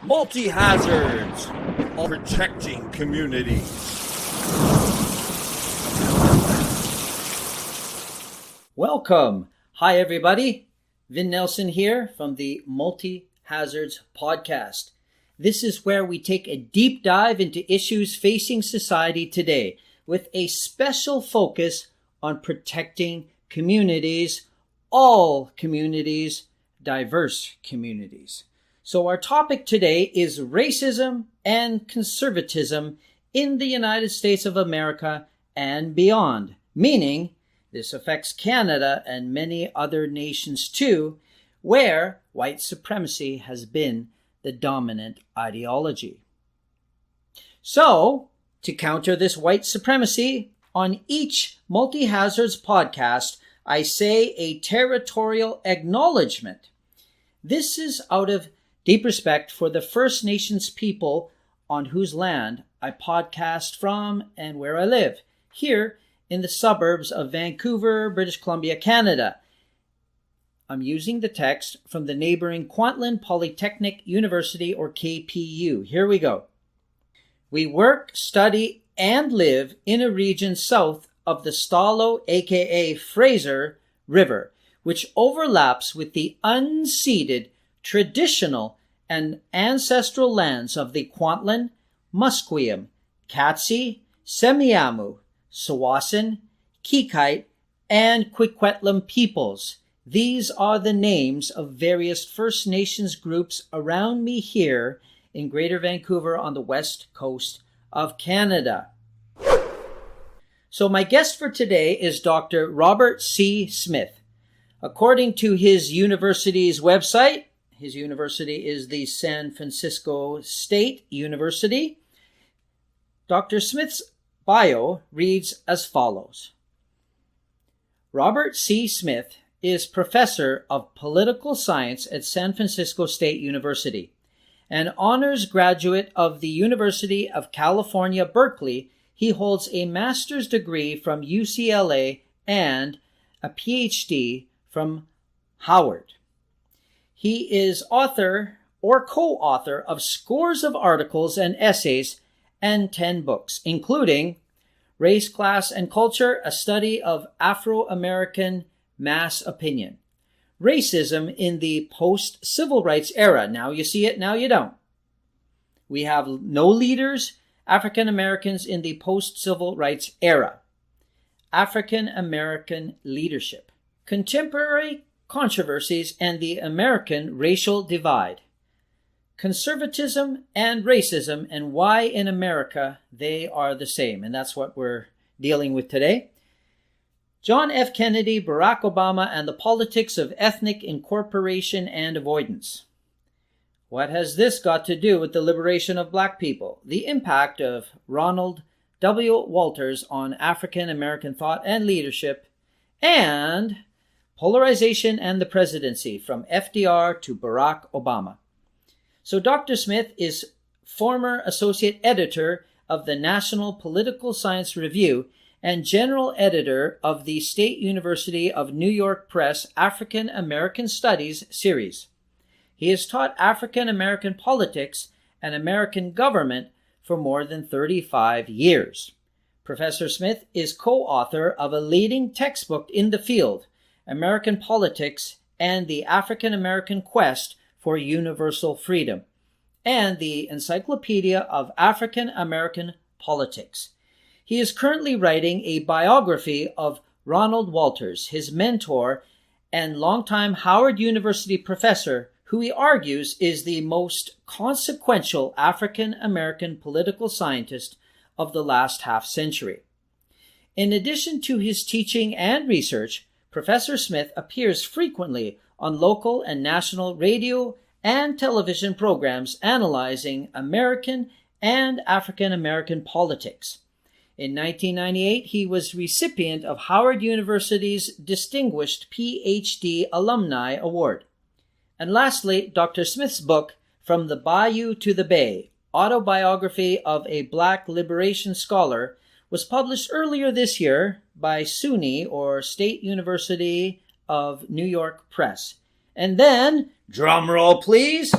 Multi-hazards, protecting communities. Welcome. Hi, everybody. Vin Nelson here from the Multi-Hazards podcast. This is where we take a deep dive into issues facing society today with a special focus on protecting communities, all communities, diverse communities. So our topic today is racism and conservatism in the United States of America and beyond, meaning this affects Canada and many other nations too, where white supremacy has been the dominant ideology. So, to counter this white supremacy, on each Multi-Hazards podcast, I say a territorial acknowledgement. This is out of deep respect for the First Nations people on whose land I podcast from and where I live, here in the suburbs of Vancouver, British Columbia, Canada. I'm using the text from the neighboring Kwantlen Polytechnic University, or KPU. Here we go. We work, study, and live in a region south of the Stalo, aka Fraser, River, which overlaps with the unceded, traditional, and ancestral lands of the Kwantlen, Musqueam, Katzie, Semiahmoo, Tsawwassen, Kikite, and Coquitlam peoples. These are the names of various First Nations groups around me here in Greater Vancouver on the west coast of Canada. So my guest for today is Dr. Robert C. Smith. According to his university's website, his university is the San Francisco State University, Dr. Smith's bio reads as follows. Robert C. Smith is professor of political science at San Francisco State University, an honors graduate of the University of California, Berkeley. He holds a master's degree from UCLA and a PhD from Howard. He is author or co-author of scores of articles and essays and 10 books, including Race, Class, and Culture, a study of Afro-American mass opinion, Racism in the Post-Civil Rights Era. Now you see it, now you don't. We have No Leaders, African Americans in the Post-Civil Rights Era, African American Leadership, Contemporary Controversies and the American Racial Divide, Conservatism and Racism, and Why in America They Are the Same. And that's what we're dealing with today. John F. Kennedy, Barack Obama, and the Politics of Ethnic Incorporation and Avoidance. What has this got to do with the liberation of Black people? The impact of Ronald W. Walters on African American thought and leadership, and polarization and the presidency from FDR to Barack Obama. So Dr. Smith is former associate editor of the National Political Science Review and general editor of the State University of New York Press African American Studies series. He has taught African American politics and American government for more than 35 years. Professor Smith is co-author of a leading textbook in the field, American Politics and the African American Quest for Universal Freedom, and the Encyclopedia of African American Politics. He is currently writing a biography of Ronald Walters, his mentor and longtime Howard University professor, who he argues is the most consequential African American political scientist of the last half century. In addition to his teaching and research, Professor Smith appears frequently on local and national radio and television programs analyzing American and African American politics. In 1998, he was recipient of Howard University's Distinguished PhD Alumni Award. And lastly, Dr. Smith's book, From the Bayou to the Bay, Autobiography of a Black Liberation Scholar, was published earlier this year by SUNY, or State University of New York Press. And then, drum roll please,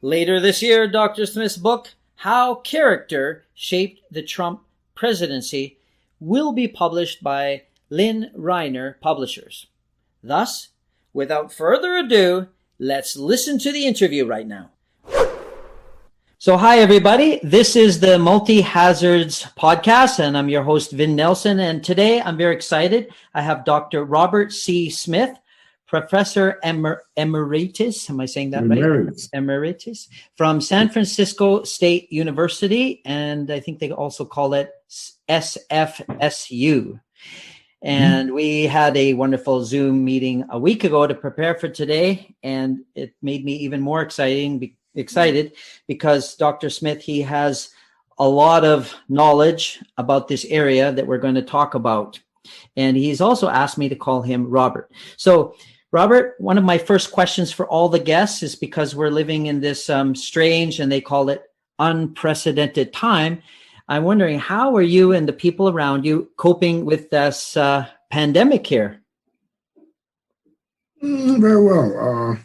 Later this year, Dr. Smith's book, How Character Shaped the Trump Presidency, will be published by Lynn Reiner Publishers. Thus, without further ado, let's listen to the interview right now. So hi, everybody. This is the Multi-Hazards podcast, and I'm your host, Vin Nelson. And today I'm very excited. I have Dr. Robert C. Smith, Professor Emeritus. Am I saying that right? Emeritus from San Francisco State University. And I think they also call it SFSU. And we had a wonderful Zoom meeting a week ago to prepare for today. And it made me even more excited because Dr. Smith, he has a lot of knowledge about this area that we're going to talk about. And he's also asked me to call him Robert. So Robert, one of my first questions for all the guests is because we're living in this strange, and they call it unprecedented time. I'm wondering, how are you and the people around you coping with this pandemic here? Very well.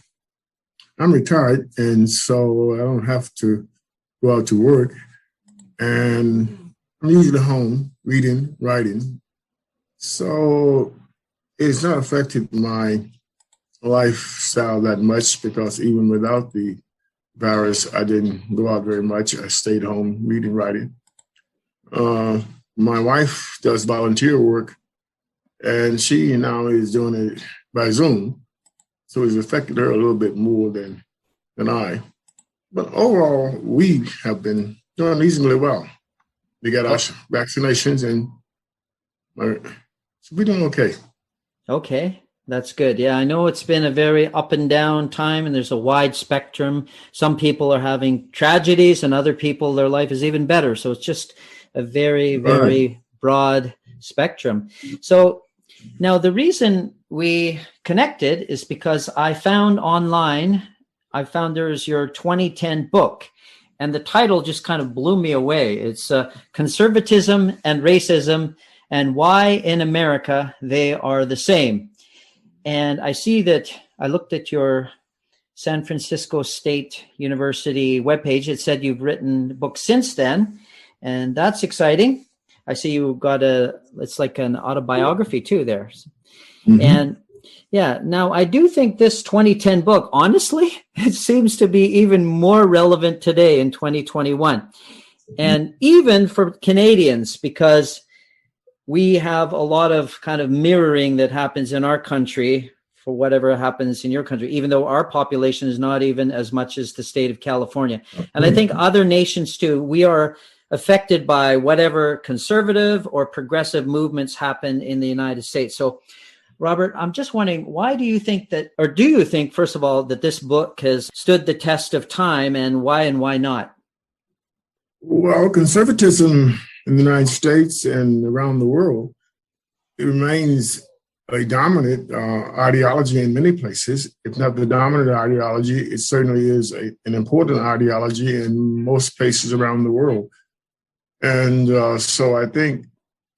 I'm retired, and so I don't have to go out to work. And I'm usually home reading, writing. So it's not affected my lifestyle that much, because even without the virus, I didn't go out very much. I stayed home reading, writing. My wife does volunteer work, and she now is doing it by Zoom. So it's affected her a little bit more than I. But overall, we have been doing reasonably well. We got our vaccinations, and so we're doing okay. Okay, that's good. Yeah, I know it's been a very up and down time, and there's a wide spectrum. Some people are having tragedies, and other people, their life is even better. So it's just a very, very broad spectrum. So now the reason we connected is because I found there's your 2010 book, and the title just kind of blew me away. It's Conservatism and Racism, and Why in America They Are the Same. And I see that I looked at your San Francisco State University webpage. It said you've written books since then, and that's exciting. I see you got it's like an autobiography too there. Mm-hmm. And yeah, now I do think this 2010 book, honestly, it seems to be even more relevant today in 2021. And even for Canadians, because we have a lot of kind of mirroring that happens in our country for whatever happens in your country, even though our population is not even as much as the state of California. And I think other nations too, we are affected by whatever conservative or progressive movements happen in the United States. So, Robert, I'm just wondering, why do you think that, or do you think, first of all, that this book has stood the test of time, and why not? Well, conservatism in the United States and around the world, it remains a dominant ideology in many places. If not the dominant ideology, it certainly is an important ideology in most places around the world. And so I think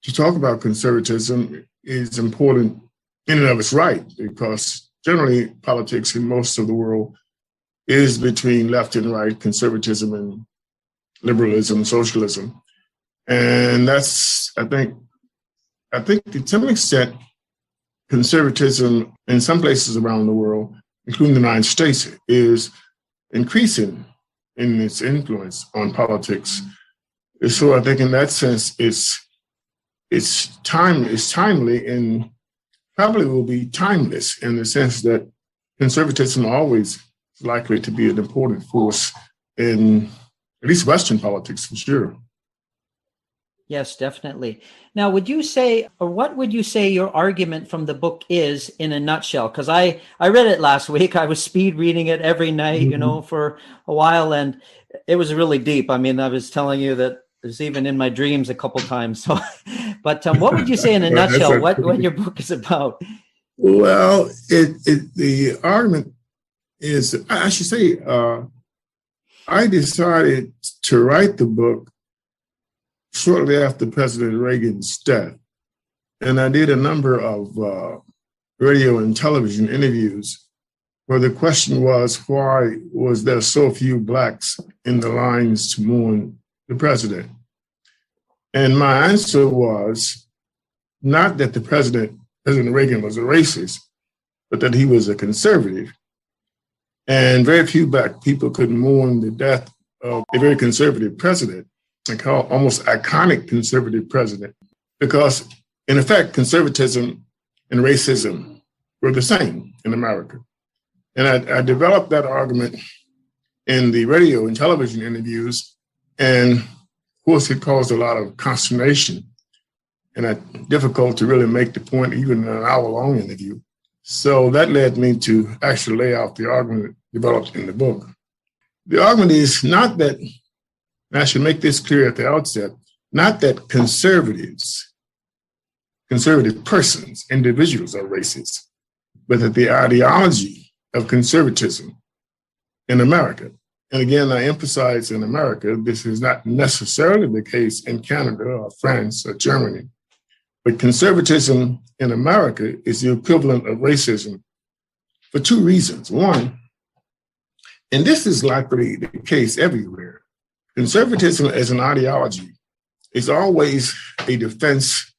to talk about conservatism is important in and of its right, because generally politics in most of the world is between left and right, conservatism and liberalism, socialism. And that's, I think to some extent, conservatism in some places around the world, including the United States, is increasing in its influence on politics. So I think in that sense, it's timely, and probably will be timeless in the sense that conservatism always is likely to be an important force in at least Western politics, for sure. Yes, definitely. Now, would you say, or what would you say your argument from the book is in a nutshell? Because I read it last week. I was speed reading it every night, for a while, and it was really deep. I mean, I was telling you that it was even in my dreams a couple times. So, but what would you say in a nutshell what your book is about? Well, the argument is, I should say, I decided to write the book shortly after President Reagan's death. And I did a number of radio and television interviews where the question was, why was there so few Blacks in the lines to mourn the president? And my answer was not that President Reagan was a racist, but that he was a conservative. And very few Black people could mourn the death of a very conservative president, and call almost iconic conservative president, because in effect, conservatism and racism were the same in America. And I developed that argument in the radio and television interviews. And of course, it caused a lot of consternation and difficult to really make the point even in an hour-long interview. So that led me to actually lay out the argument developed in the book. The argument is not that, and I should make this clear at the outset, not that conservative persons, individuals are racist, but that the ideology of conservatism in America, and again, I emphasize in America, this is not necessarily the case in Canada or France or Germany, but conservatism in America is the equivalent of racism for two reasons. One, and this is likely the case everywhere, conservatism as an ideology is always a defense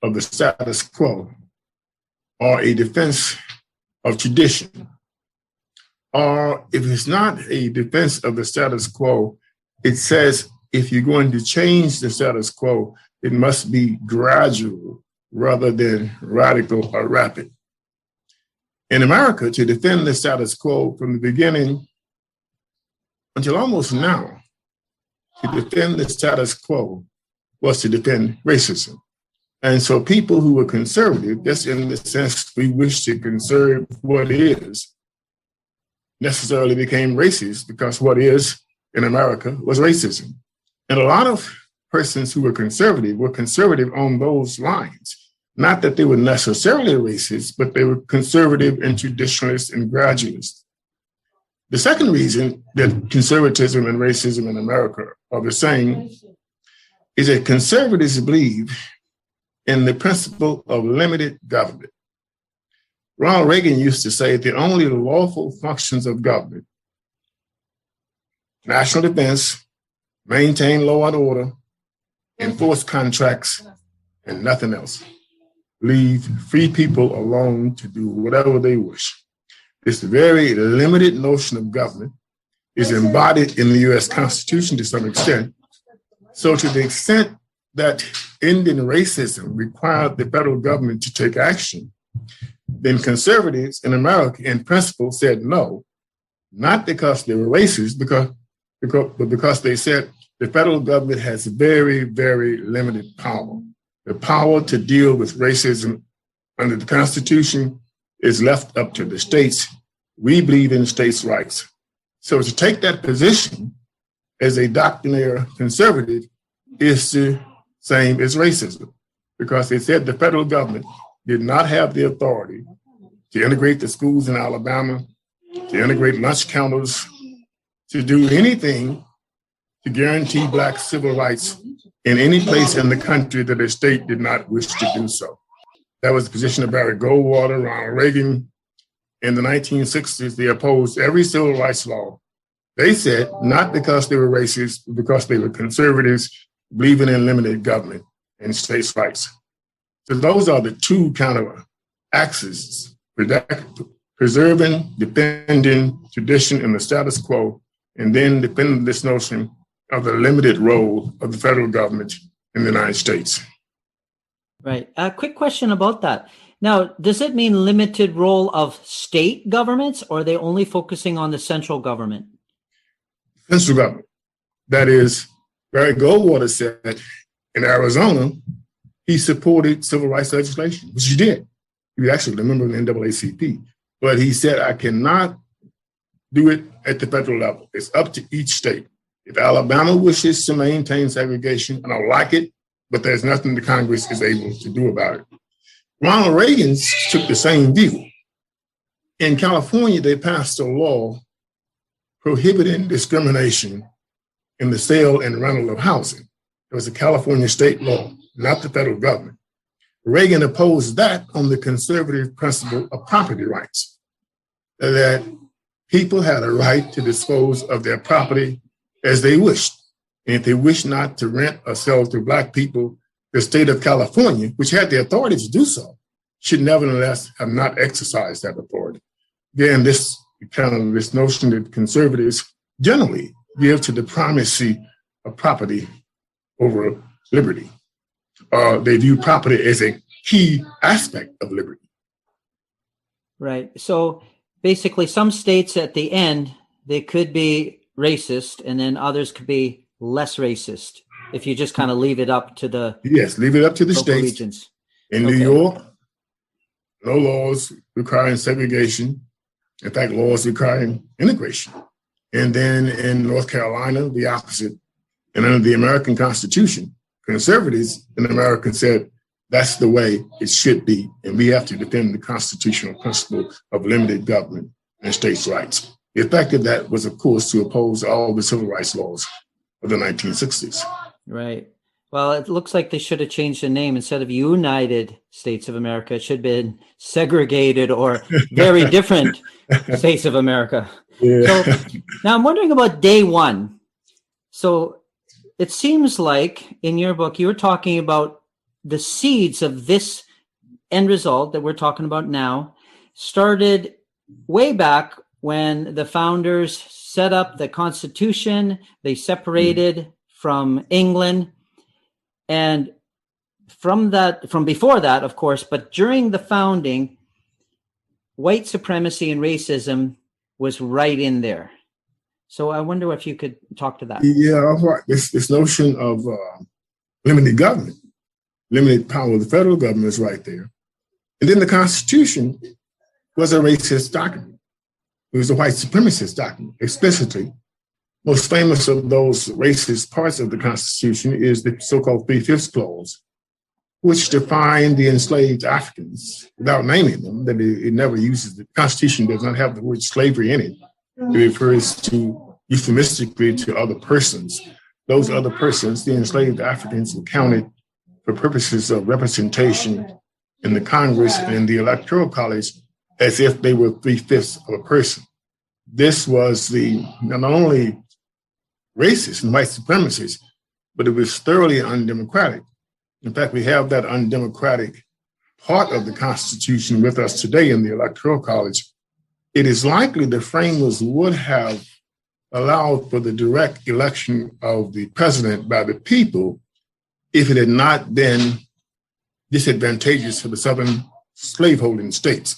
of the status quo or a defense of tradition. Or if it's not a defense of the status quo, it says if you're going to change the status quo, it must be gradual rather than radical or rapid. In America, to defend the status quo from the beginning until almost now, to defend the status quo was to defend racism. And so people who were conservative, just in the sense we wish to conserve what is, necessarily became racist because what is in America was racism. And a lot of persons who were conservative on those lines. Not that they were necessarily racist, but they were conservative and traditionalist and gradualist. The second reason that conservatism and racism in America are the same is that conservatives believe in the principle of limited government. Ronald Reagan used to say the only lawful functions of government, national defense, maintain law and order, enforce contracts, and nothing else. Leave free people alone to do whatever they wish. This very limited notion of government is embodied in the US Constitution to some extent. So to the extent that ending racism required the federal government to take action, then conservatives in America in principle said no, not because they were racist, but because they said the federal government has very, very limited power. The power to deal with racism under the Constitution is left up to the states. We believe in states' rights. So to take that position as a doctrinaire conservative is the same as racism, because they said the federal government did not have the authority to integrate the schools in Alabama, to integrate lunch counters, to do anything to guarantee Black civil rights in any place in the country that a state did not wish to do so. That was the position of Barry Goldwater, Ronald Reagan. In the 1960s, they opposed every civil rights law. They said not because they were racist, but because they were conservatives, believing in limited government and states' rights. So those are the two kind of axes: preserving, defending tradition and the status quo, and then defending this notion of the limited role of the federal government in the United States. Right. A quick question about that. Now, does it mean limited role of state governments, or are they only focusing on the central government? Central government. That is, Barry Goldwater said in Arizona, he supported civil rights legislation, which he did. He was actually a member of the NAACP. But he said, I cannot do it at the federal level. It's up to each state. If Alabama wishes to maintain segregation, I don't like it, but there's nothing the Congress is able to do about it. Ronald Reagan took the same view. In California, they passed a law prohibiting discrimination in the sale and rental of housing. It was a California state law, not the federal government. Reagan opposed that on the conservative principle of property rights. that people had a right to dispose of their property as they wished. And if they wished not to rent or sell to Black people, the state of California, which had the authority to do so, should nevertheless have not exercised that authority. Again, this notion that conservatives generally give to the primacy of property over liberty. They view property as a key aspect of liberty. Right. So basically, some states at the end, they could be racist, and then others could be less racist if you just kind of leave it up to the leave it up to the states. Regions. In New York, no laws requiring segregation. In fact, laws requiring integration. And then in North Carolina, the opposite. And under the American Constitution, conservatives in America said that's the way it should be. And we have to defend the constitutional principle of limited government and states' rights. The effect of that was, of course, to oppose all the civil rights laws of the 1960s. Right. Well, it looks like they should have changed the name. Instead of United States of America, it should have been segregated or very different States of America. Yeah. So now I'm wondering about day one. So it seems like in your book, you were talking about the seeds of this end result that we're talking about now started way back when the founders set up the Constitution. They separated from England. And from before that, of course, but during the founding, white supremacy and racism was right in there. So I wonder if you could talk to that. Yeah, this notion of limited government, limited power of the federal government is right there. And then the Constitution was a racist document. It was a white supremacist document, explicitly. Most famous of those racist parts of the Constitution is the so-called 3/5 clause, which defined the enslaved Africans without naming them, that it never uses. The Constitution does not have the word slavery in it. It refers to euphemistically to other persons. Those other persons, the enslaved Africans, were counted for purposes of representation in the Congress and in the Electoral College as if they were 3/5 of a person. This was not only racist and white supremacist, but it was thoroughly undemocratic. In fact, we have that undemocratic part of the Constitution with us today in the Electoral College. It is likely the framers would have allowed for the direct election of the president by the people if it had not been disadvantageous for the southern slaveholding states.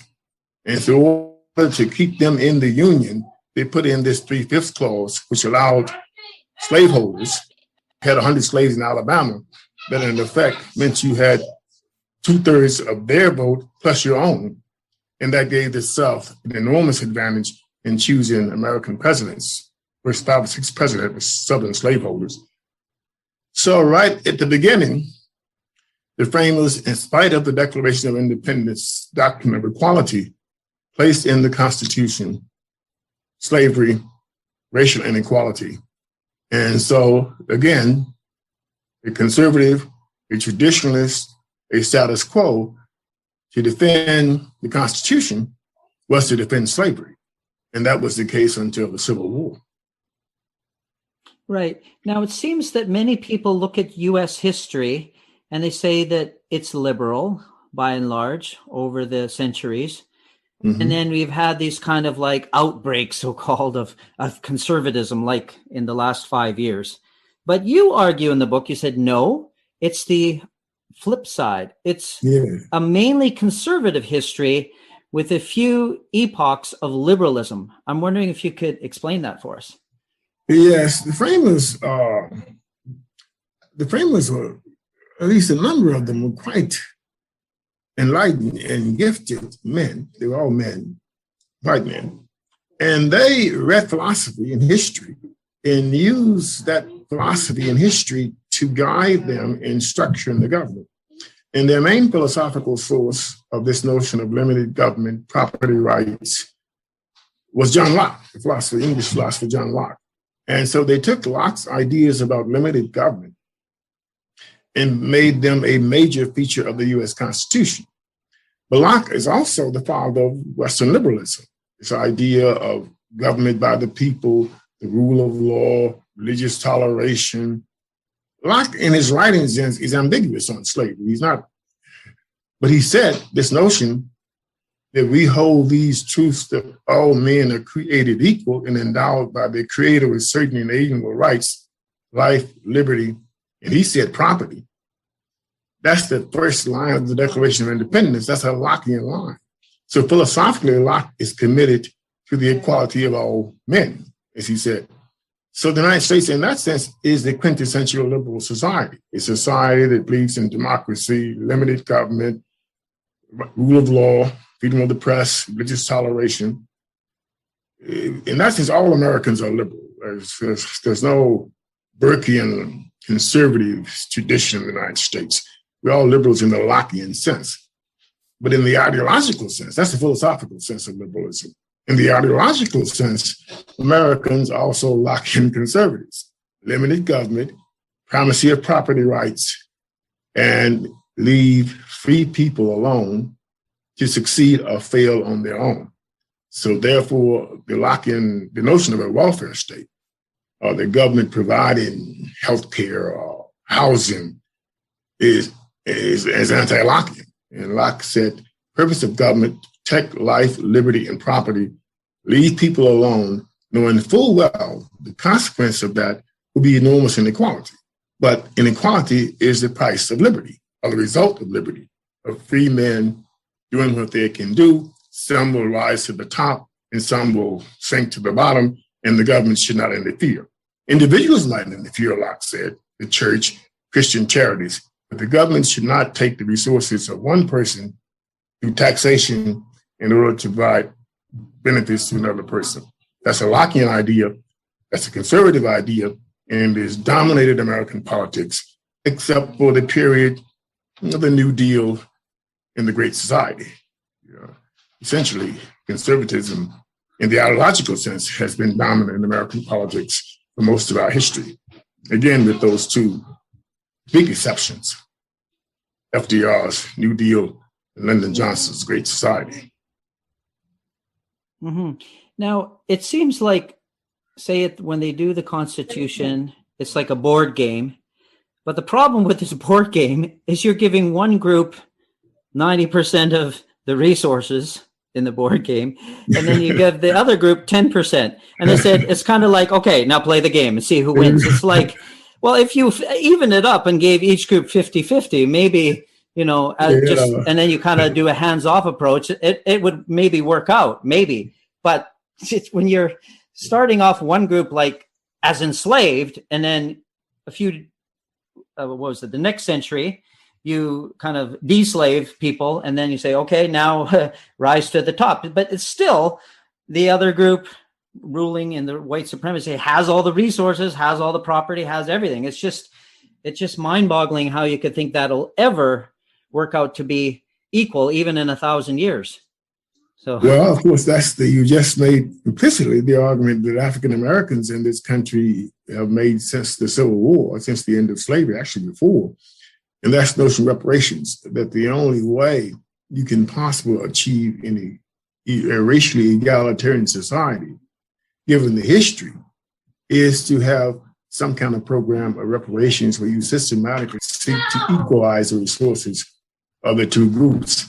And so in order to keep them in the Union, they put in this 3/5 clause, which allowed slaveholders, had 100 slaves in Alabama, that in effect meant you had 2/3 of their vote plus your own. And that gave the South an enormous advantage in choosing American presidents. First 5 or 6 presidents were Southern slaveholders. So right at the beginning, the framers, in spite of the Declaration of Independence, doctrine of equality, placed in the Constitution slavery, racial inequality. And so, again, a conservative, a traditionalist, a status quo, to defend the Constitution was to defend slavery. And that was the case until the Civil War. Right. Now, it seems that many people look at U.S. history and they say that it's liberal by and large over the centuries. Mm-hmm. And then we've had these kind of like outbreaks, so-called, of conservatism, like in the last 5 years. But you argue in the book, you said, no, it's the flip side. It's a mainly conservative history with a few epochs of liberalism. I'm wondering if you could explain that for us. Yes, the framers were, at least a number of them, were quite enlightened and gifted men. They were all men, white men. And they read philosophy and history and used that philosophy and history to guide them in structuring the government. And their main philosophical source of this notion of limited government, property rights, was John Locke, the philosopher, English philosopher John Locke. And so they took Locke's ideas about limited government and made them a major feature of the U.S. Constitution. But Locke is also the father of Western liberalism. this idea of government by the people, the rule of law, religious toleration. Locke, in his writings, is ambiguous on slavery. He's not, but he said this notion that we hold these truths that all men are created equal and endowed by their creator with certain inalienable rights, life, liberty, and he said property. That's the first line of the Declaration of Independence. That's a Lockean line. So philosophically, Locke is committed to the equality of all men, as he said. So the United States, in that sense, is the quintessential liberal society, a society that believes in democracy, limited government, rule of law, freedom of the press, religious toleration. In that sense, all Americans are liberal. There's no Burkean conservative tradition in the United States. We're all liberals in the Lockean sense. But in the ideological sense, that's the philosophical sense of liberalism. In the ideological sense, Americans are also Lockean conservatives. Limited government, primacy of property rights, and leave free people alone to succeed or fail on their own. So therefore, the notion of a welfare state, or the government providing healthcare or housing, is anti-Lockean. And Locke said, purpose of government, protect life, liberty, and property, leave people alone, knowing full well the consequence of that will be enormous inequality. But inequality is the price of liberty, or the result of liberty, of free men doing what they can do. Some will rise to the top and some will sink to the bottom, and the government should not interfere. Individuals might interfere, Locke said, the church, Christian charities, but the government should not take the resources of one person through taxation in order to provide benefits to another person. That's a Lockean idea, that's a conservative idea, and has dominated American politics, except for the period of the New Deal in the Great Society. Essentially, conservatism, in the ideological sense, has been dominant in American politics for most of our history. Again, with those two big exceptions, FDR's New Deal and Lyndon Johnson's Great Society. Mm-hmm. Now, it seems like, when they do the Constitution, it's like a board game. But the problem with this board game is you're giving one group 90% of the resources in the board game, and then you give the other group 10%. And they said, it's kind of like, okay, now play the game and see who wins. It's like, well, if you even it up and gave each group 50-50, maybe, and then you kind of do a hands-off approach, it would maybe work out, maybe. But when you're starting off one group like as enslaved, and then the next century, you kind of de-slave people, and then you say, okay, now rise to the top. But it's still the other group ruling in the white supremacy has all the resources, has all the property, has everything. It's just mind-boggling how you could think that'll ever work out to be equal, even in 1,000 years. So, well, of course, you just made implicitly the argument that African Americans in this country have made since the Civil War, since the end of slavery, actually before. And that's the notion of reparations, that the only way you can possibly achieve any racially egalitarian society, given the history, is to have some kind of program of reparations where you systematically seek to equalize the resources of the two groups.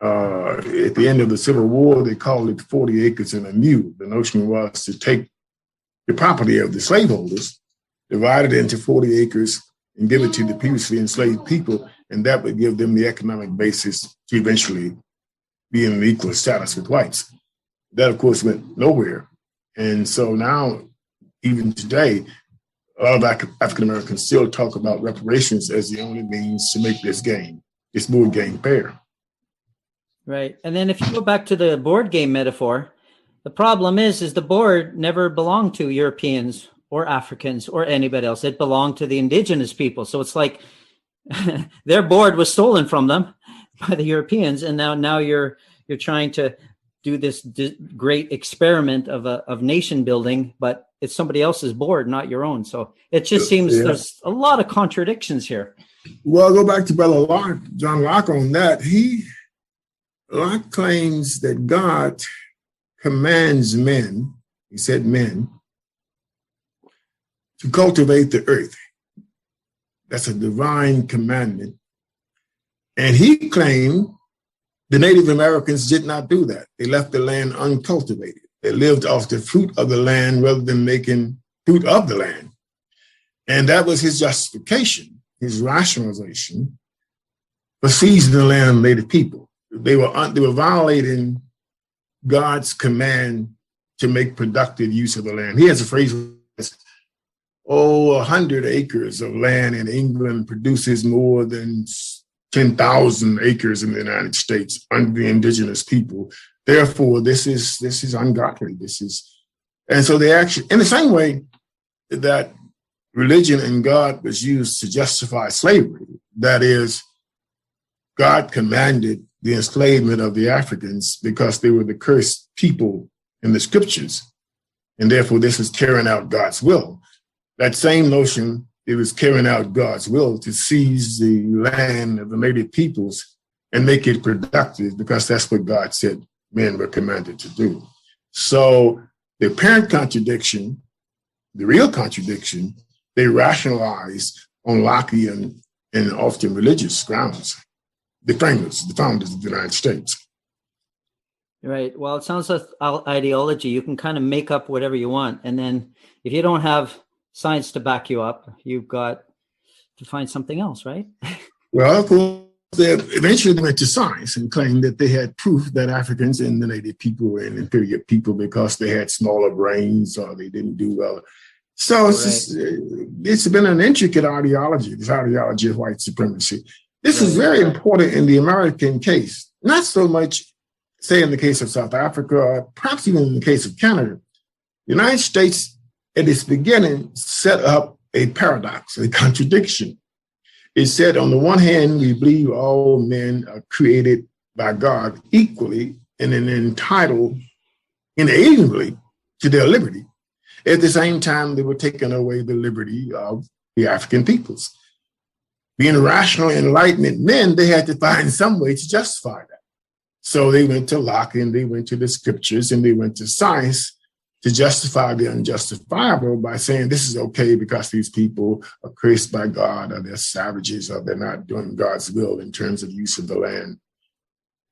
At the end of the Civil War, they called it 40 acres and a mule. The notion was to take the property of the slaveholders, divide it into 40 acres, and give it to the previously enslaved people, and that would give them the economic basis to eventually be in an equal status with whites. That, of course, went nowhere. And so now, even today, a lot of African Americans still talk about reparations as the only means to make this board game fair. Right. And then if you go back to the board game metaphor, the problem is the board never belonged to Europeans or Africans or anybody else. It belonged to the indigenous people. So it's like their board was stolen from them by the Europeans, and now you're trying to do this great experiment of nation building, but it's somebody else's board, not your own. So it just seems there's a lot of contradictions here. Well, go back to Brother Locke, John Locke on that. Locke claims that God commands men, he said men, to cultivate the earth. That's a divine commandment. And he claimed the Native Americans did not do that. They left the land uncultivated. They lived off the fruit of the land rather than making fruit of the land. And that was his justification, his rationalization for seizing the land of Native people. They were violating God's command to make productive use of the land. He has a phrase, 100 acres of land in England produces more than 10,000 acres in the United States under the indigenous people. Therefore, this is ungodly. And so they actually, in the same way that religion and God was used to justify slavery, that is, God commanded the enslavement of the Africans because they were the cursed people in the scriptures. And therefore, this is carrying out God's will. That same notion, it was carrying out God's will to seize the land of the native peoples and make it productive, because that's what God said men were commanded to do. So the apparent contradiction, the real contradiction, they rationalized on Lockean and often religious grounds, the founders of the United States. Right. Well, it sounds like ideology. You can kind of make up whatever you want. And then if you don't have science to back you up, you've got to find something else, right? Well, of course, they eventually went to science and claimed that they had proof that Africans and the native people were an inferior people because they had smaller brains or they didn't do well. So it's been an intricate ideology, this ideology of white supremacy. This is very important in the American case, not so much, say, in the case of South Africa, or perhaps even in the case of Canada. The United States, at its beginning, set up a paradox, a contradiction. It said, on the one hand, we believe all men are created by God equally and then entitled inalienably to their liberty. At the same time, they were taking away the liberty of the African peoples. Being rational, enlightenment men, they had to find some way to justify that. So they went to Locke and they went to the scriptures and they went to science to justify the unjustifiable by saying this is okay because these people are cursed by God, or they're savages, or they're not doing God's will in terms of use of the land.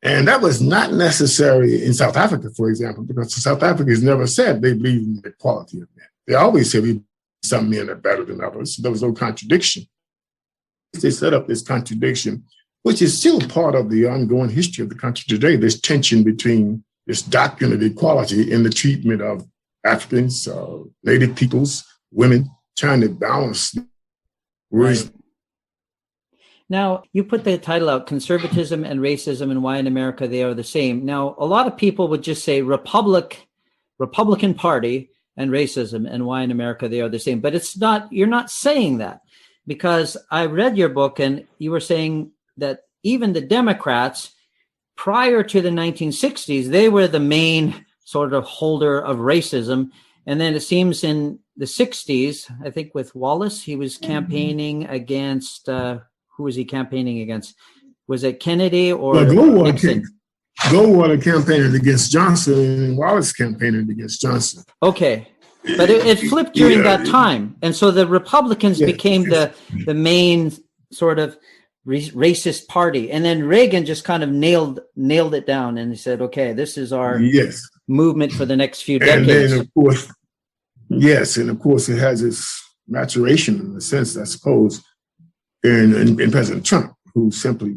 And that was not necessary in South Africa, for example, because South Africans never said they believe in the equality of men. They always said some men are better than others. So there was no contradiction. They set up this contradiction, which is still part of the ongoing history of the country today, this tension between this doctrine of equality and the treatment of Africans, native peoples, women, trying to balance. Right. Now, you put the title out, Conservatism and Racism and Why in America They Are the Same. Now, a lot of people would just say Republican Party and racism and why in America they are the same. But it's not, you're not saying that, because I read your book and you were saying that even the Democrats, prior to the 1960s, they were the main sort of holder of racism. And then it seems in the 60s, I think with Wallace, he was campaigning against, who was he campaigning against? Was it Kennedy or Nixon? Goldwater campaigned against Johnson and Wallace campaigned against Johnson. Okay. But it flipped during that time. And so the Republicans became the main sort of racist party. And then Reagan just kind of nailed it down. And he said, okay, this is our movement for the next few decades. And then, of course, it has its maturation in the sense, I suppose, in President Trump, who simply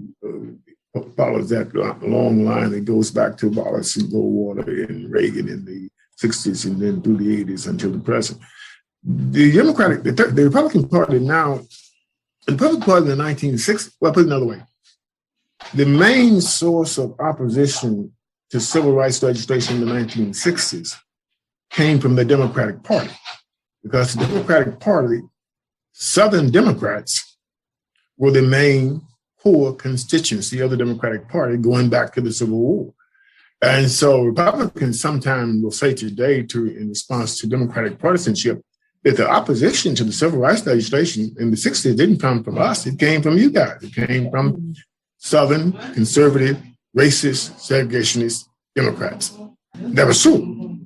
follows that long line that goes back to Wallace and Goldwater and Reagan in the 60s and then through the 80s until the present. The Republican Party now, the Republican Party in the 1960s, well, put it another way, the main source of opposition to civil rights legislation in the 1960s came from the Democratic Party, because the Democratic Party, Southern Democrats, were the main core constituency of the Democratic Party going back to the Civil War. And so Republicans sometimes will say today, in response to Democratic partisanship, that the opposition to the civil rights legislation in the 60s didn't come from us. It came from you guys. It came from Southern, conservative, racist, segregationist Democrats. That was true.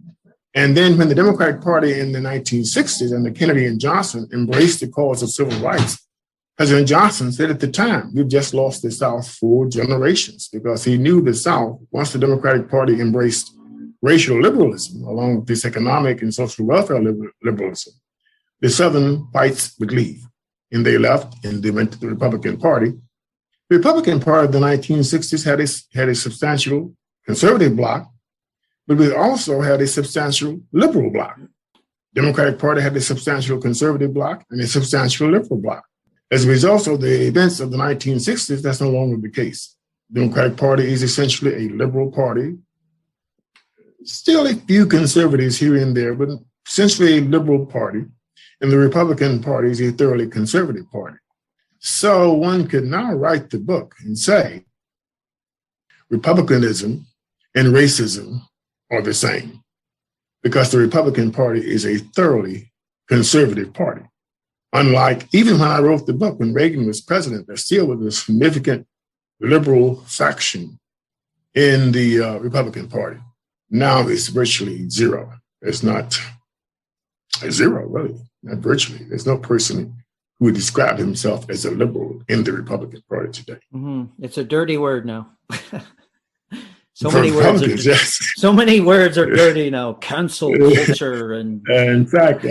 And then when the Democratic Party in the 1960s under Kennedy and Johnson embraced the cause of civil rights, President Johnson said at the time, we've just lost the South 4 generations, because he knew the South, once the Democratic Party embraced racial liberalism along with this economic and social welfare liberalism, the Southern whites would leave. And they left and they went to the Republican Party. The Republican Party of the 1960s had a substantial conservative bloc, but we also had a substantial liberal bloc. Democratic Party had a substantial conservative bloc and a substantial liberal bloc. As a result of the events of the 1960s, that's no longer the case. The Democratic Party is essentially a liberal party. Still a few conservatives here and there, but essentially a liberal party. And the Republican Party is a thoroughly conservative party. So one could now write the book and say Republicanism and racism are the same, because the Republican Party is a thoroughly conservative party. Unlike, even when I wrote the book, when Reagan was president, there still was a significant liberal faction in the Republican Party. Now it's virtually zero. It's not zero, really, not virtually. There's no person who would describe himself as a liberal in the Republican Party today. Mm-hmm. It's a dirty word now. So many words are dirty now. Cancel culture and in fact,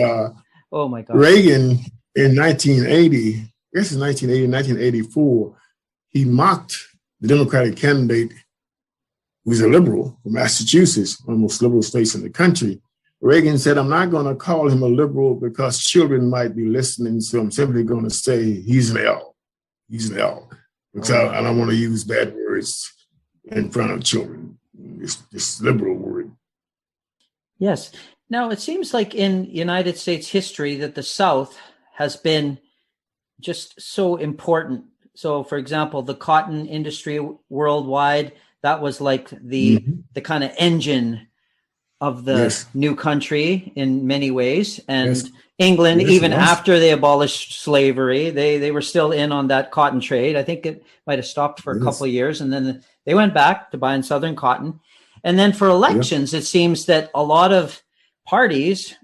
oh my God, Reagan in 1980, I guess it's 1984, he mocked the Democratic candidate who was a liberal from Massachusetts, one of the most liberal states in the country. Reagan said, I'm not going to call him a liberal because children might be listening, so I'm simply going to say he's an L. He's an L. Because I don't want to use bad words in front of children. It's this liberal word. Yes. Now, it seems like in United States history that the South has been just so important. So, for example, the cotton industry worldwide, that was like the kind of engine of the new country in many ways. And England, even after they abolished slavery, they were still in on that cotton trade. I think it might have stopped for a couple of years, and then they went back to buying Southern cotton. And then for elections, it seems that a lot of parties,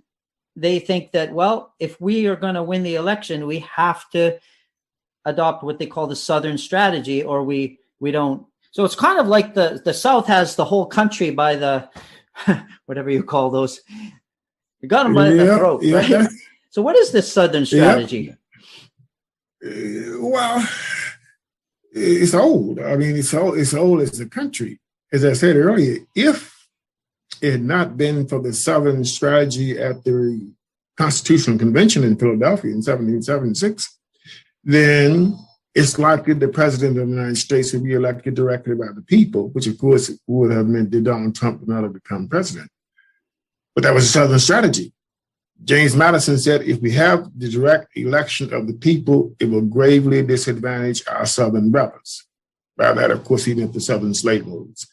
they think that, well, if we are going to win the election, we have to adopt what they call the Southern strategy, or we don't. So it's kind of like the South has the whole country by the whatever you call those. You got them by the throat, right? So what is this Southern strategy? Well, it's old. I mean, it's old as the country. As I said earlier, if it had not been for the Southern strategy at the Constitutional Convention in Philadelphia in 1776, then it's likely the president of the United States would be elected directly by the people, which of course would have meant that Donald Trump would not have become president. But that was a Southern strategy. James Madison said, if we have the direct election of the people, it will gravely disadvantage our Southern brothers. By that, of course, he meant the Southern slaveholders.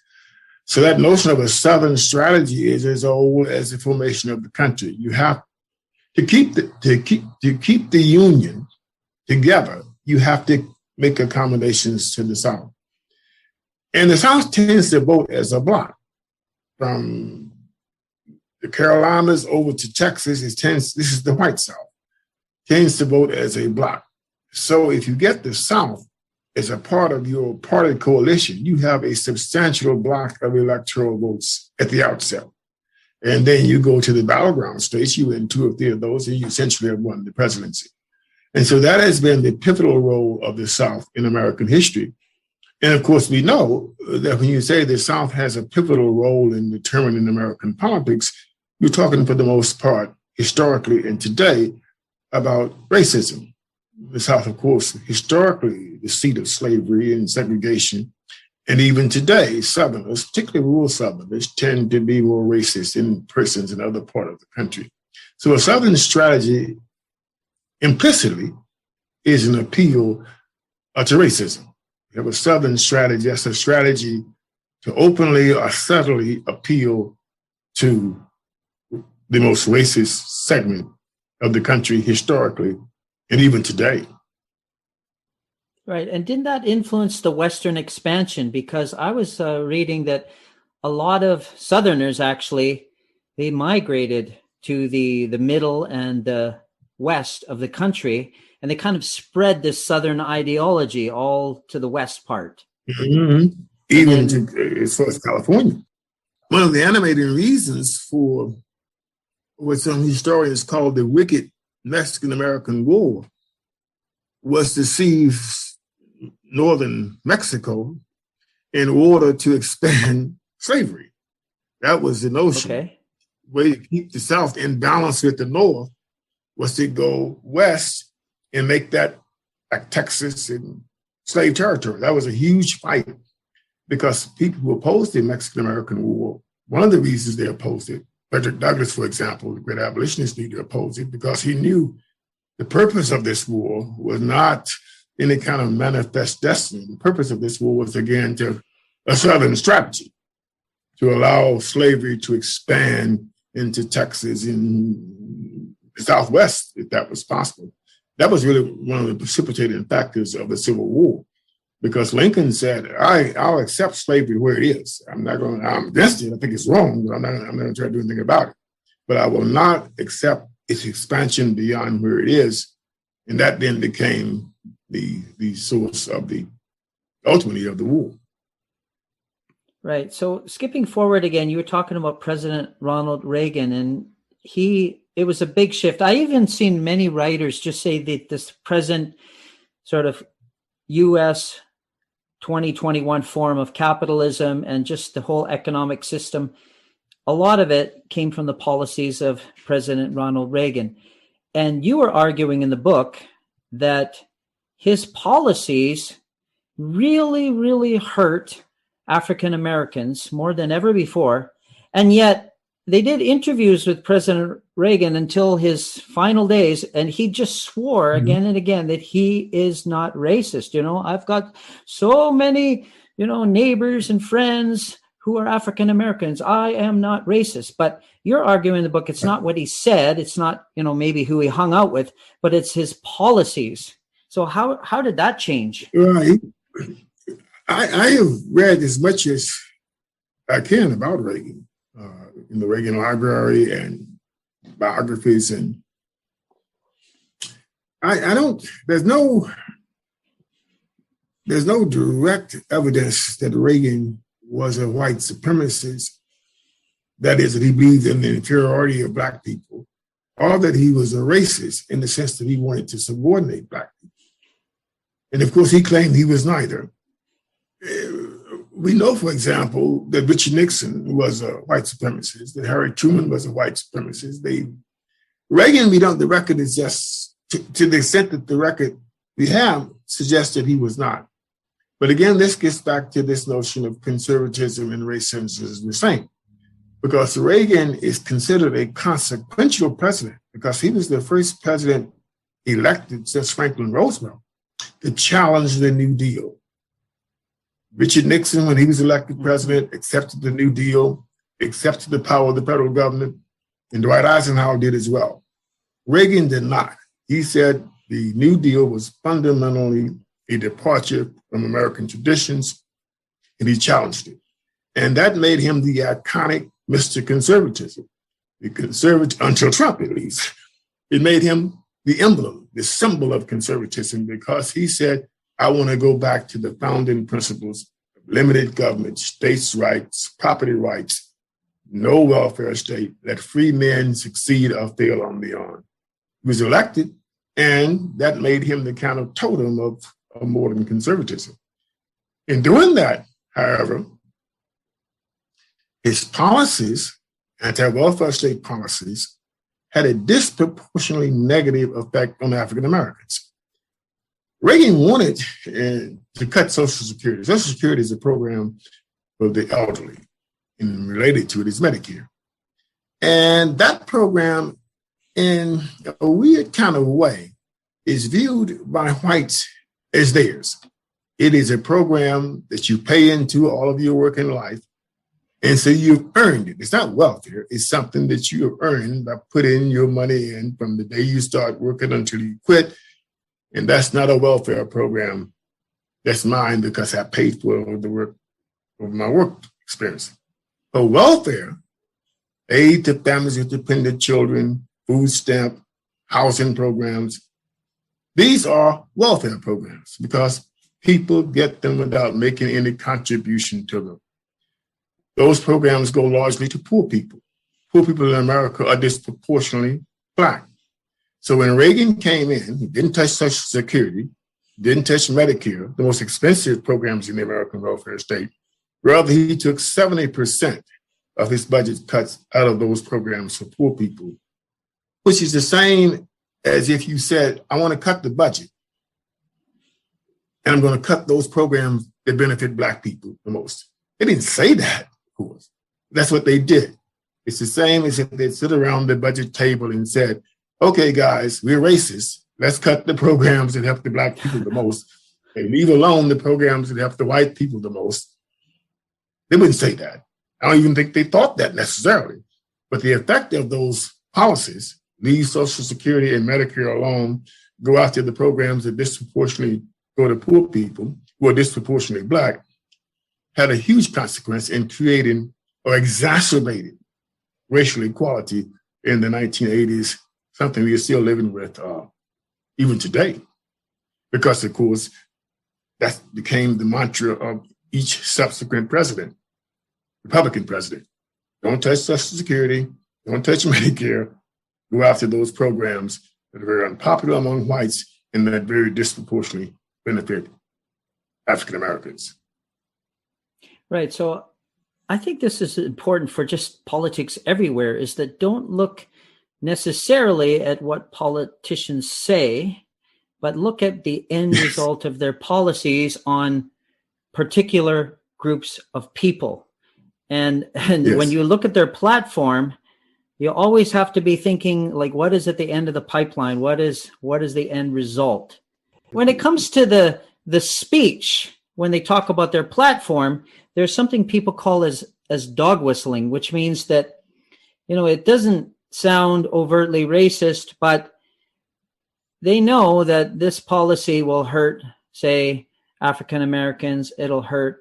So that notion of a Southern strategy is as old as the formation of the country. You have to keep the Union together. You have to make accommodations to the South. And the South tends to vote as a bloc. From the Carolinas over to Texas, this is the white South, tends to vote as a bloc. So if you get the South as a part of your party coalition, you have a substantial block of electoral votes at the outset. And then you go to the battleground states, you win 2 or 3 of those, and you essentially have won the presidency. And so that has been the pivotal role of the South in American history. And of course, we know that when you say the South has a pivotal role in determining American politics, you're talking for the most part, historically and today, about racism. The South, of course, historically the seat of slavery and segregation. And even today, Southerners, particularly rural Southerners, tend to be more racist in persons in other parts of the country. So a Southern strategy implicitly is an appeal to racism. You have a Southern strategy, that's a strategy to openly or subtly appeal to the most racist segment of the country historically and even today. Right. And didn't that influence the Western expansion? Because I was reading that a lot of Southerners actually, they migrated to the middle and the west of the country, and they kind of spread this Southern ideology all to the west part. Mm-hmm. Even as far as California. One of the animating reasons for what some historians call the wicked Mexican-American War was to seize northern Mexico in order to expand slavery. That was the notion. Okay. Way to keep the South in balance with the North was to go west and make that like Texas and slave territory. That was a huge fight because people who opposed the Mexican-American War, one of the reasons they opposed it, Frederick Douglass, for example, the great abolitionist leader, opposed it because he knew the purpose of this war was not any kind of manifest destiny. The purpose of this war was, again, a Southern strategy to allow slavery to expand into Texas in the Southwest, if that was possible. That was really one of the precipitating factors of the Civil War, because Lincoln said, I'll accept slavery where it is. I'm against it. I think it's wrong, but I'm not going to try to do anything about it. But I will not accept its expansion beyond where it is. And that then became the source of ultimately of the war. Right. So skipping forward again, you were talking about President Ronald Reagan, and it was a big shift. I even seen many writers just say that this present sort of U.S. 2021 form of capitalism and just the whole economic system, a lot of it came from the policies of President Ronald Reagan. And you were arguing in the book that his policies really, really hurt African Americans more than ever before. And yet they did interviews with President Reagan until his final days, and he just swore again and again that he is not racist. I've got so many, neighbors and friends who are African Americans. I am not racist. But you're arguing in the book, it's not what he said. It's not, maybe who he hung out with, but it's his policies. So how did that change? Right. I have read as much as I can about Reagan in the Reagan Library and biographies, and there's no direct evidence that Reagan was a white supremacist. That is, that he believed in the inferiority of Black people, or that he was a racist in the sense that he wanted to subordinate Black people. And of course, he claimed he was neither. We know, for example, that Richard Nixon was a white supremacist, that Harry Truman was a white supremacist. Reagan, the record is just, to the extent that the record we have suggests that he was not. But again, this gets back to this notion of conservatism and racism is the same, because Reagan is considered a consequential president because he was the first president elected since Franklin Roosevelt to challenge the New Deal. Richard Nixon, when he was elected president, accepted the New Deal, accepted the power of the federal government, and Dwight Eisenhower did as well. Reagan did not. He said the New Deal was fundamentally a departure from American traditions, and he challenged it. And that made him the iconic Mr. Conservatism, until Trump at least. It made him the emblem, the symbol of conservatism, because he said, I want to go back to the founding principles of limited government, states' rights, property rights, no welfare state, let free men succeed or fail on the arm. He was elected, and that made him the kind of totem of modern conservatism. In doing that, however, his policies, anti-welfare state policies, had a disproportionately negative effect on African Americans. Reagan wanted to cut Social Security. Social Security is a program for the elderly, and related to it is Medicare. And that program, in a weird kind of way, is viewed by whites as theirs. It is a program that you pay into all of your working life, and so you've earned it. It's not welfare. It's something that you have earned by putting your money in from the day you start working until you quit. And that's not a welfare program. That's mine because I paid for the work of my work experience. But welfare, aid to families with dependent children, food stamp, housing programs, these are welfare programs because people get them without making any contribution to them. Those programs go largely to poor people. Poor people in America are disproportionately Black. So when Reagan came in, he didn't touch Social Security, didn't touch Medicare, the most expensive programs in the American welfare state. Rather, he took 70% of his budget cuts out of those programs for poor people, which is the same as if you said, I want to cut the budget, and I'm going to cut those programs that benefit Black people the most. They didn't say that, of course. That's what they did. It's the same as if they sit around the budget table and said, okay, guys, we're racist. Let's cut the programs that help the Black people the most and leave alone the programs that help the white people the most. They wouldn't say that. I don't even think they thought that necessarily. But the effect of those policies, leave Social Security and Medicare alone, go after the programs that disproportionately go to poor people who are disproportionately Black, had a huge consequence in creating or exacerbating racial equality in the 1980s, something we are still living with even today. Because, of course, that became the mantra of each subsequent president, Republican president. Don't touch Social Security, don't touch Medicare, go after those programs that are very unpopular among whites and that very disproportionately benefit African Americans. Right. So I think this is important for just politics everywhere, is that don't look necessarily at what politicians say, but look at the end result of their policies on particular groups of people. And Yes. When you look at their platform, you always have to be thinking, like, what is at the end of the pipeline? What is the end result? When it comes to the speech, when they talk about their platform, there's something people call as dog whistling, which means that, it doesn't sound overtly racist, but they know that this policy will hurt, say, African Americans, it'll hurt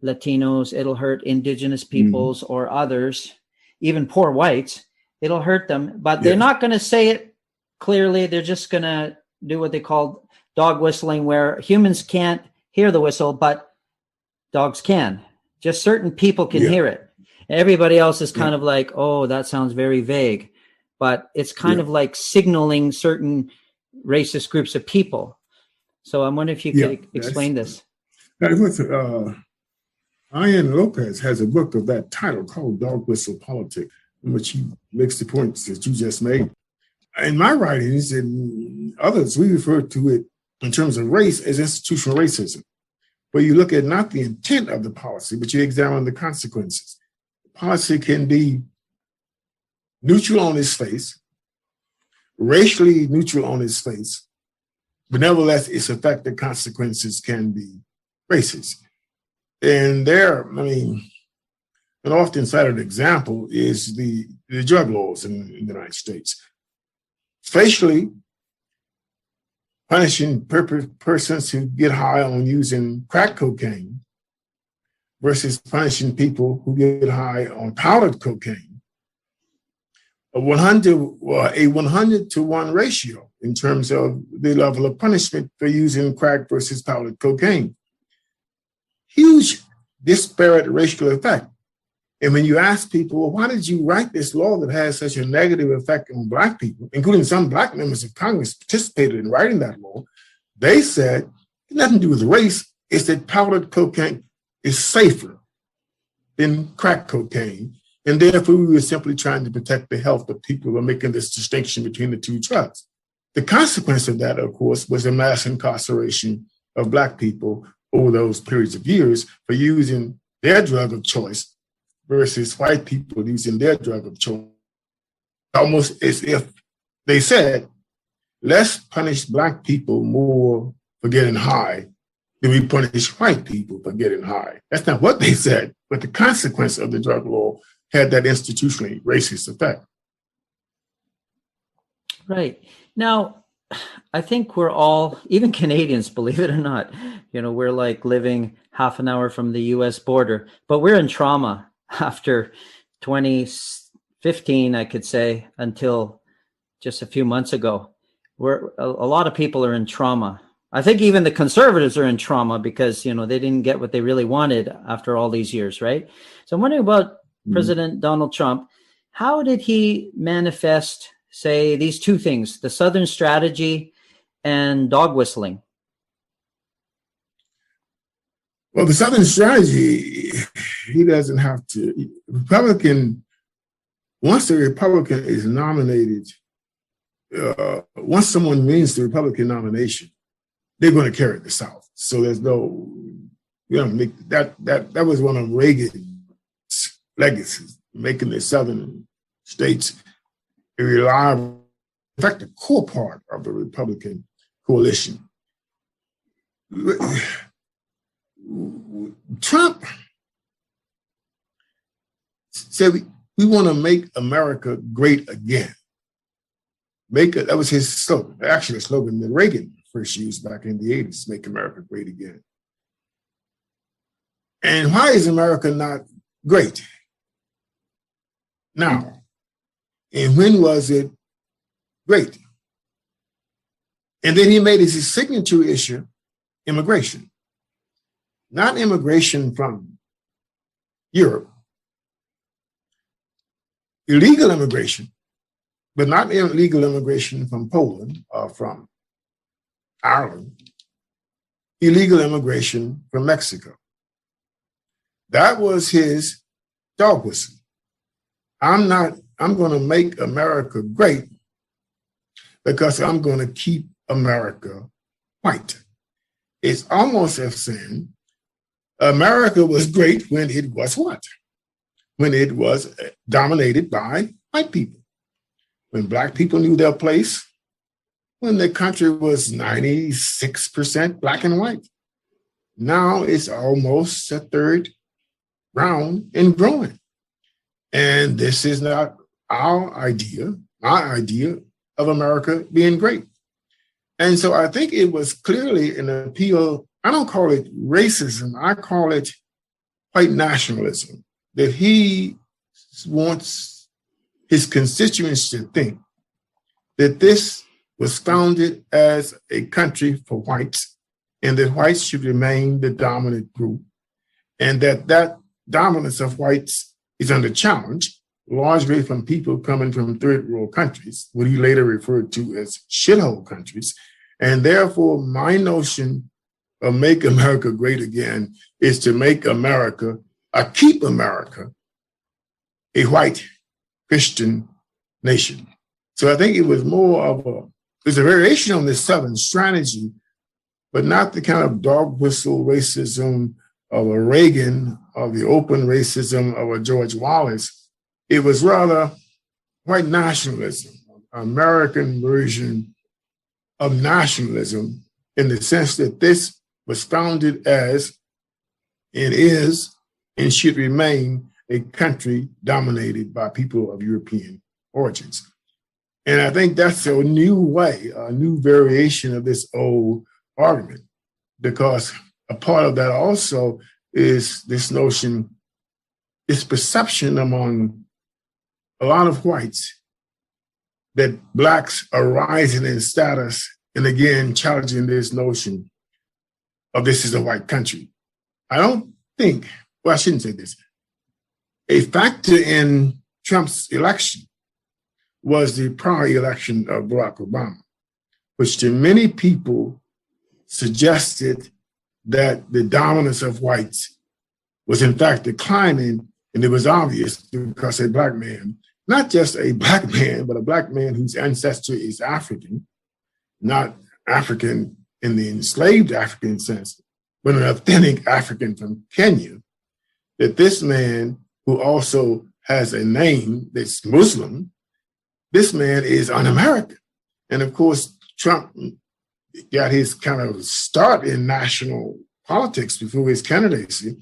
Latinos, it'll hurt indigenous peoples or others, even poor whites, it'll hurt them, but they're not going to say it clearly. They're just going to do what they call dog whistling, where humans can't hear the whistle, but dogs can. Just certain people can hear it. Everybody else is kind of like, oh, that sounds very vague. But it's kind of like signaling certain racist groups of people. So I'm wondering if you could explain this. Ian Lopez has a book of that title called Dog Whistle Politics, in which he makes the points that you just made. In my writings and others, we refer to it in terms of race as institutional racism, where you look at not the intent of the policy, but you examine the consequences. The policy can be neutral on its face, racially neutral on its face, but nevertheless, its effective consequences can be racist. And an often cited example is the drug laws in the United States. Facially, punishing persons who get high on using crack cocaine versus punishing people who get high on powdered cocaine. A 100-to-1 ratio in terms of the level of punishment for using crack versus powdered cocaine. Huge disparate racial effect. And when you ask people, well, why did you write this law that has such a negative effect on Black people, including some Black members of Congress participated in writing that law, they said, it has nothing to do with race, it's that powdered cocaine is safer than crack cocaine. And therefore, we were simply trying to protect the health of people who are making this distinction between the two drugs. The consequence of that, of course, was the mass incarceration of Black people over those periods of years for using their drug of choice versus white people using their drug of choice. Almost as if they said, let's punish Black people more for getting high than we punish white people for getting high. That's not what they said, but the consequence of the drug law had that institutionally racist effect. Right. Now, I think we're all, even Canadians, believe it or not, we're like living half an hour from the US border, but we're in trauma after 2015, I could say, until just a few months ago, where a lot of people are in trauma. I think even the conservatives are in trauma because, they didn't get what they really wanted after all these years, right? So I'm wondering about President Donald Trump. How did he manifest, say, these two things, the Southern strategy and dog whistling? Well, the Southern strategy, he doesn't have to. Once the Republican is nominated, once someone wins the Republican nomination, they're going to carry the South. So there's no, that was one of Reagan's legacies, making the Southern states a reliable, in fact, a core part of the Republican coalition. Trump said we want to make America great again. That was his slogan. Actually, a slogan that Reagan first used back in the 80s, make America great again. And why is America not great now? And when was it great? And then he made his signature issue, immigration. Not immigration from Europe, illegal immigration, but not illegal immigration from Poland or from Ireland, illegal immigration from Mexico. That was his dog whistle. I'm going to make America great because I'm going to keep America white. It's almost as saying America was great when it was what? When it was dominated by white people. When Black people knew their place, when the country was 96% Black and white. Now it's almost a third round and growing. And this is not my idea of America being great. And so I think it was clearly an appeal. I don't call it racism. I call it white nationalism, that he wants his constituents to think that this was founded as a country for whites and that whites should remain the dominant group, and that dominance of whites is under challenge, largely from people coming from third world countries, what he later referred to as shithole countries. And therefore, my notion of make America great again is to make America, keep America, a white Christian nation. So I think it was more of there's a variation on this Southern strategy, but not the kind of dog whistle racism of a Reagan or the open racism of a George Wallace. It was rather white nationalism, American version of nationalism, in the sense that this was founded as it is and should remain a country dominated by people of European origins. And I think that's a new way, a new variation of this old argument, because a part of that also is this notion, this perception among a lot of whites that Blacks are rising in status and again challenging this notion of this is a white country. I don't think, well, I shouldn't say this. A factor in Trump's election was the prior election of Barack Obama, which to many people suggested that the dominance of whites was in fact declining, and it was obvious because a Black man, not just a Black man, but a Black man whose ancestry is African, not African in the enslaved African sense, but an authentic African from Kenya, that this man who also has a name that's Muslim, this man is un-American. And of course, Trump got his kind of start in national politics before his candidacy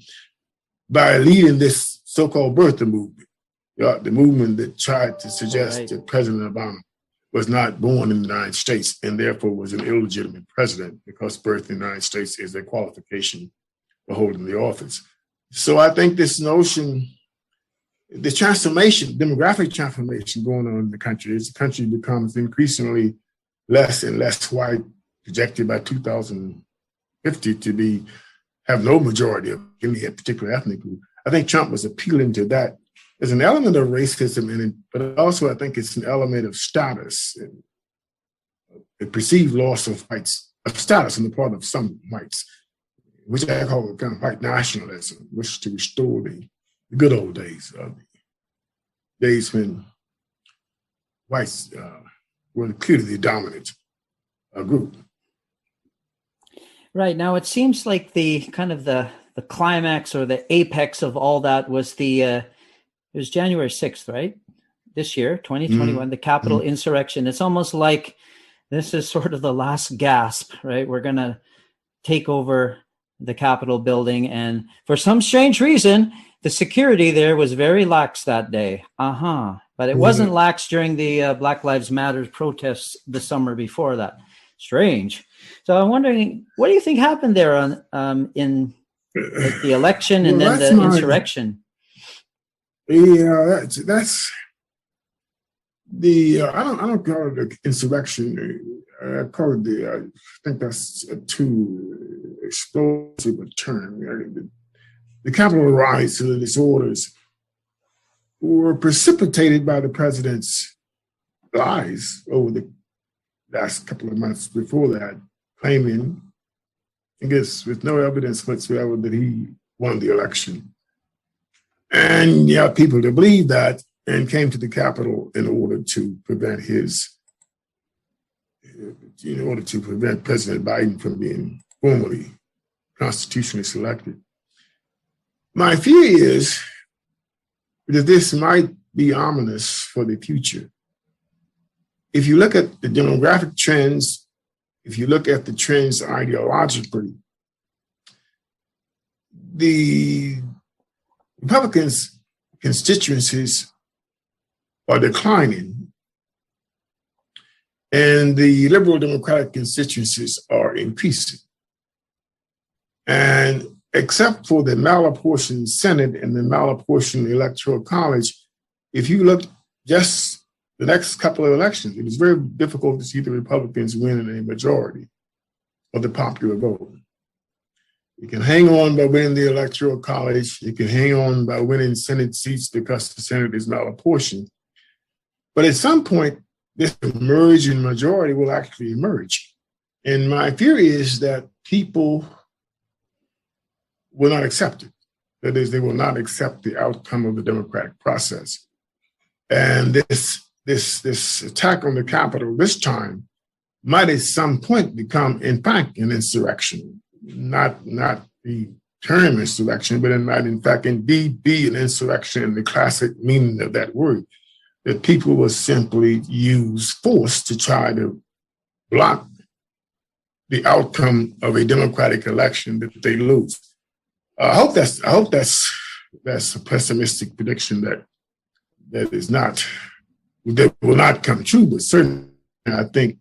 by leading this so-called birther movement, the movement that tried to suggest that President Obama was not born in the United States and therefore was an illegitimate president, because birth in the United States is a qualification for holding the office. So I think this notion the transformation, demographic transformation going on in the country as the country becomes increasingly less and less white, projected by 2050 to have no majority of any particular ethnic group. I think Trump was appealing to that. There's an element of racism in it, but also I think it's an element of status, and a perceived loss of whites, of status on the part of some whites, which I call kind of white nationalism, wish to restore the good old days, days when whites were clearly the dominant group. Right. Now, it seems like the kind of the climax or the apex of all that was it was January 6th, right? This year, 2021, the Capitol insurrection. It's almost like this is sort of the last gasp, right? We're going to take over the Capitol building. And for some strange reason, the security there was very lax that day. But it wasn't lax during the Black Lives Matter protests the summer before that. Strange. So I'm wondering, what do you think happened there in the election and then the insurrection? Yeah, that's the I don't call it the insurrection. I call it I think that's a too explosive a term. The Capitol riots and the disorders were precipitated by the president's lies over the last couple of months before that, claiming, I guess, with no evidence whatsoever that he won the election. And you have people to believe that and came to the Capitol in order to prevent President Biden from being formally constitutionally selected. My fear is that this might be ominous for the future. If you look at the demographic trends, if you look at the trends ideologically, the Republicans' constituencies are declining, and the liberal Democratic constituencies are increasing. And except for the malapportioned Senate and the malapportioned Electoral College, if you look just the next couple of elections, it is very difficult to see the Republicans winning a majority of the popular vote. You can hang on by winning the Electoral College. You can hang on by winning Senate seats because the Senate is malapportioned. But at some point, this emerging majority will actually emerge. And my theory is that people will not accept it. That is, they will not accept the outcome of the democratic process. And this attack on the Capitol this time might at some point become, in fact, an insurrection. Not the term insurrection, but it might, in fact, indeed be an insurrection in the classic meaning of that word, that people will simply use force to try to block the outcome of a democratic election that they lose. I hope that's a pessimistic prediction that will not come true, but certainly I think